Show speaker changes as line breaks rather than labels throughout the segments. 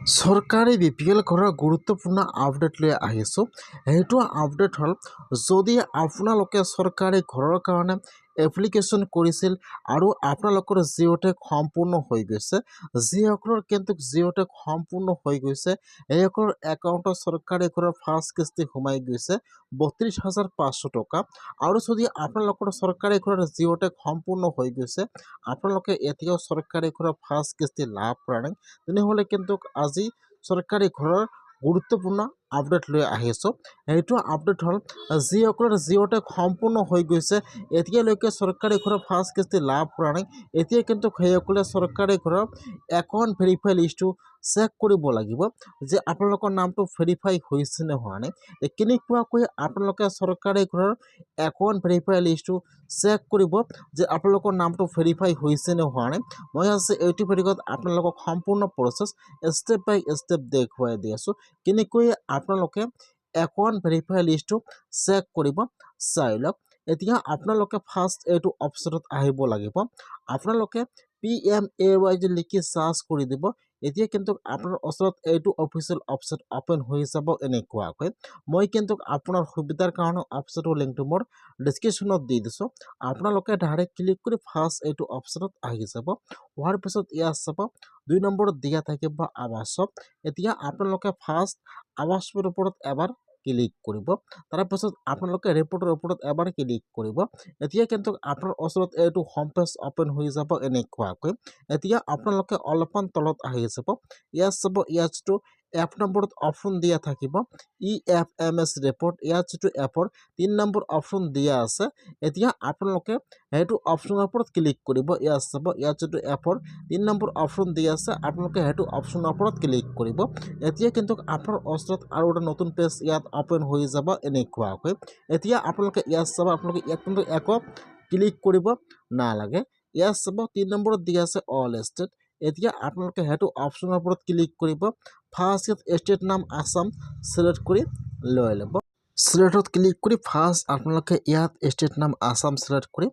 চৰকাৰী BPL ঘৰৰ গুৰুত্বপূৰ্ণ আপডেট লৈ আহিছোঁ। সেইটো আপডেট হ'ল, যদি আপোনালোকে চৰকাৰী ঘৰৰ কাৰণে এপ্লিকেশ্যন কৰিছিল আৰু আপোনালোকৰ জিঅ'টেক সম্পূৰ্ণ হৈ গৈছে, যিসকলৰ কিন্তু জিঅ'টেক সম্পূৰ্ণ হৈ গৈছে সেইসকলৰ একাউণ্টত চৰকাৰী ঘৰৰ ফাৰ্ষ্ট কিস্তি সোমাই গৈছে ৩২,৫০০ টকা। আৰু যদি আপোনালোকৰ চৰকাৰী ঘৰৰ জিঅ'টেক সম্পূৰ্ণ হৈ গৈছে, আপোনালোকে এতিয়াও চৰকাৰী ঘৰৰ ফাৰ্ষ্ট কিস্তি লাভ কৰা নাই, তেনেহ'লে কিন্তু আজি চৰকাৰী ঘৰৰ গুৰুত্বপূৰ্ণ আপডেট লৈ আহিছোঁ। সেইটো আপডেট হ'ল, যিসকলৰ জিঅ'টেক সম্পূৰ্ণ হৈ গৈছে এতিয়ালৈকে চৰকাৰী ঘৰৰ ফাৰ্ষ্ট কিস্তি লাভ কৰা নাই, এতিয়া কিন্তু সেইসকলে চৰকাৰী ঘৰৰ একাউণ্ট ভেৰিফাই লিষ্টটো চেক কৰিব লাগিব যে আপোনালোকৰ নামটো ভেৰিফাই হৈছে নে হোৱা নাই। কেনেকুৱাকৈ আপোনালোকে চৰকাৰী ঘৰৰ একাউণ্ট ভেৰিফাই লিষ্টটো চেক কৰিব যে আপোনালোকৰ নামটো ভেৰিফাই হৈছে নে হোৱা নাই। মই আজি এইটো ভিডিঅ'ত আপোনালোকক সম্পূৰ্ণ প্ৰচেছ ষ্টেপ বাই ষ্টেপ দেখুৱাই দি আছোঁ, কেনেকৈ আপোনালোকে একাউণ্ট ভেৰিফাই লিষ্টটো চেক কৰিব চাই লওক। এতিয়া আপোনালোকে ফাৰ্ষ্ট এইটো অপশ্যনত আহিব লাগিব, আপোনালোকে PMAY যে লিখি চাৰ্চ কৰি দিব। এতিয়া কিন্তু আপোনাৰ ওচৰত এইটো অফিচিয়েল অপশ্যন অপেন হৈ যাব এনেকুৱাকৈ। মই কিন্তু আপোনাৰ সুবিধাৰ কাৰণে অপশ্যনটোৰ লিংকটো মোৰ ডিছক্ৰিপশ্যনত দি দিছোঁ। আপোনালোকে ডাইৰেক্ট ক্লিক কৰি ফাৰ্ষ্ট এইটো অপশ্যনত আহি যাব। হোৱাৰ পিছত ইয়াত চাব 2 নম্বৰত দিয়া থাকিব আৱাসত। এতিয়া আপোনালোকে ফাৰ্ষ্ট আৱাসৰ ওপৰত এবাৰ ক্লিক কৰিব, তাৰপিছত আপোনালোকে ৰিপৰ্টৰ ওপৰত এবাৰ ক্লিক কৰিব। এতিয়া কিন্তু আপোনাৰ ওচৰত এইটো হোম পেজ অপেন হৈ যাব এনেকুৱাকৈ। এতিয়া আপোনালোকে অলপমান তলত আহি যাব, ইয়াত চাব, ইয়াত যিটো এপ নম্বৰত অপশ্যন দিয়া থাকিব EFMS ৰিপৰ্ট, ইয়াত যিটো এপৰ 3 নম্বৰ অপশ্যন দিয়া আছে, এতিয়া আপোনালোকে সেইটো অপশ্যনৰ ওপৰত ক্লিক কৰিব। ইয়াত চাব, ইয়াত যিটো এপৰ 3 নম্বৰ অপশ্যন দিয়া আছে, আপোনালোকে সেইটো অপশ্যনৰ ওপৰত ক্লিক কৰিব। এতিয়া কিন্তু আপোনাৰ ওচৰত আৰু এটা নতুন পেজ ইয়াত অপেন হৈ যাব এনেকুৱাকৈ। এতিয়া আপোনালোকে ইয়াত চাব, আপোনালোকে ইয়াত কিন্তু একো ক্লিক কৰিব নালাগে। ইয়াত চাব 3 নম্বৰত দিয়া আছে অল ষ্টেট। এতিয়া আপোনালোকে সেইটো অপশ্যনৰ ওপৰত ক্লিক কৰিব। ফাৰ্ষ্ট ইয়াত ষ্টেট নাম আছাম চিলেক্ট কৰি লৈ ল'ব। চিলেক্টত ক্লিক কৰি ফাৰ্ষ্ট আপোনালোকে ইয়াত ষ্টেট নাম আছাম চিলেক্ট কৰি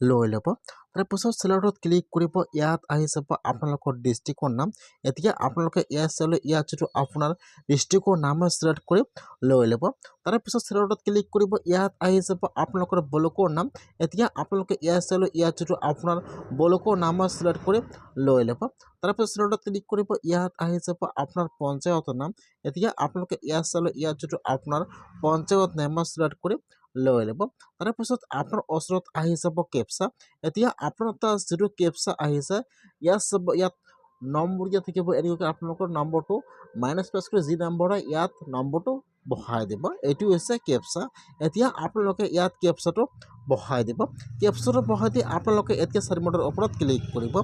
লৈ ল'ব। তাৰপিছত চিলেক্টত ক্লিক কৰিব, ইয়াত আহি যাব আপোনালোকৰ ডিষ্ট্ৰিক্টৰ নাম। এতিয়া আপোনালোকে ইয়াত চালে, ইয়াত যিটো আপোনাৰ ডিষ্ট্ৰিক্টৰ নাম চিলেক্ট কৰি লৈ ল'ব। তাৰপিছত চিলেক্টত ক্লিক কৰিব, ইয়াত আহি যাব আপোনালোকৰ ব্লকৰ নাম। এতিয়া আপোনালোকে ইয়াত চালে, ইয়াত যিটো আপোনাৰ ব্লকৰ নাম চিলেক্ট কৰি লৈ ল'ব। তাৰপিছত চিলেক্টত ক্লিক কৰিব, ইয়াত আহি যাব আপোনাৰ পঞ্চায়তৰ নাম। এতিয়া আপোনালোকে ইয়াত চালে, ইয়াত যিটো আপোনাৰ পঞ্চায়ত নাম চিলেক্ট কৰি লৈ ল'ব। তাৰপিছত আপোনাৰ ওচৰত আহি যাব কেপচা। এতিয়া আপোনাৰ তাত যিটো কেপচা আহিছে, ইয়াত চাব, ইয়াত নম্বৰ দিয়া থাকিব এনেকৈ আপোনালোকৰ নম্বৰটো -প্লাছ কৰি যি নম্বৰ হয় ইয়াত নম্বৰটো বহাই দিব। এইটো হৈছে কেপচা। এতিয়া আপোনালোকে ইয়াত কেপচাটো বহাই দিব। কেপচাটো বহাই দি আপোনালোকে এতিয়া চাৰিমটৰ ওপৰত ক্লিক কৰিব।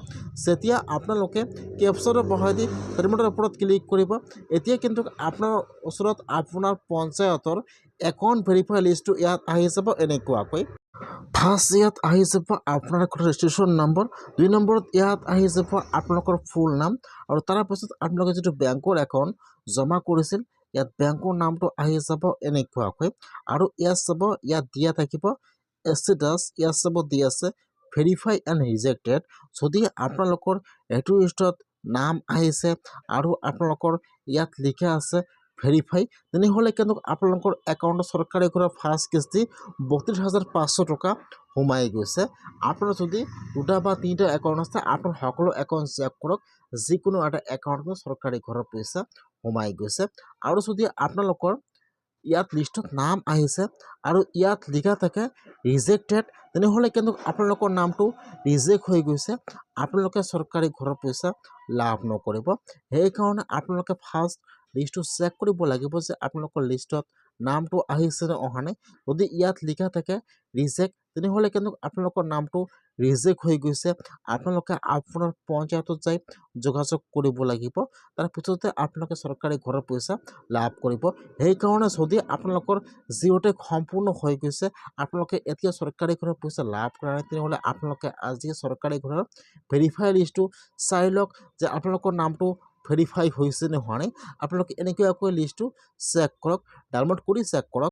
যেতিয়া আপোনালোকে কেপচাটো বহাই দি চাৰিমটৰ ওপৰত ক্লিক কৰিব, এতিয়া কিন্তু আপোনাৰ ওচৰত আপোনাৰ পঞ্চায়তৰ একাউণ্ট ভেৰিফাই লিষ্টটো ইয়াত আহি যাব এনেকুৱাকৈ। ফাৰ্ষ্ট ইয়াত আহি যাব আপোনালোকৰ ৰেজিষ্ট্ৰেশ্যন নম্বৰ, 2 নম্বৰত ইয়াত আহি যাব আপোনালোকৰ ফুল নাম, আৰু তাৰপিছত আপোনালোকে যিটো বেংকৰ একাউণ্ট জমা কৰিছিল ইয়াত বেংকৰ নামটো আহি যাব এনেকুৱাকৈ। আৰু ইয়াত চাব, ইয়াত দিয়া থাকিব ষ্টেটাছ, ইয়াত চাব দি আছে ভেৰিফাই এণ্ড ৰিজেক্টেড। যদি আপোনালোকৰ এইটো লিষ্টত নাম আহিছে আৰু আপোনালোকৰ ইয়াত লিখা আছে ভেৰিফাই, তেনেহ'লে কিন্তু আপোনালোকৰ একাউণ্টত চৰকাৰী ঘৰৰ ফাৰ্ষ্ট কিস্তি ৩২,৫০০ টকা সোমাই গৈছে। আপোনাৰ যদি 2টা বা 3টা একাউণ্ট আছে, আপোনাৰ সকলো একাউণ্ট চেক কৰক, যিকোনো এটা একাউণ্টত চৰকাৰী ঘৰৰ পইচা সোমাই গৈছে। আৰু যদি আপোনালোকৰ ইয়াত লিষ্টত নাম আহিছে আৰু ইয়াত লিখা থাকে ৰিজেক্টেড, তেনেহ'লে কিন্তু আপোনালোকৰ নামটো ৰিজেক্ট হৈ গৈছে, আপোনালোকে চৰকাৰী ঘৰৰ পইচা লাভ নকৰিব। সেইকাৰণে আপোনালোকে ফাৰ্ষ্ট লিষ্টটো চেক কৰিব লাগিব যে আপোনালোকৰ লিষ্টত নামটো আহিছে নে অহা নাই। যদি ইয়াত লিখা থাকে ৰিজেক্ট, তেনেহ'লে কিন্তু আপোনালোকৰ নামটো ৰিজেক্ট হৈ গৈছে। আপোনালোকে আপোনাৰ পঞ্চায়তত যাই যোগাযোগ কৰিব লাগিব, তাৰপিছতে আপোনালোকে চৰকাৰী ঘৰৰ পইচা লাভ কৰিব। সেইকাৰণে যদি আপোনালোকৰ জিঅ'টেক সম্পূৰ্ণ হৈ গৈছে, আপোনালোকে এতিয়া চৰকাৰী ঘৰৰ পইচা লাভ কৰা নাই, তেনেহ'লে আপোনালোকে আজি চৰকাৰী ঘৰৰ ভেৰিফাই লিষ্টটো চাই লওক যে আপোনালোকৰ নামটো ভেৰিফাই হৈছে নে হোৱা নাই। আপোনালোকে এনেকুৱাকৈ লিষ্টটো চেক কৰক, ডাউনলোড কৰি চেক কৰক।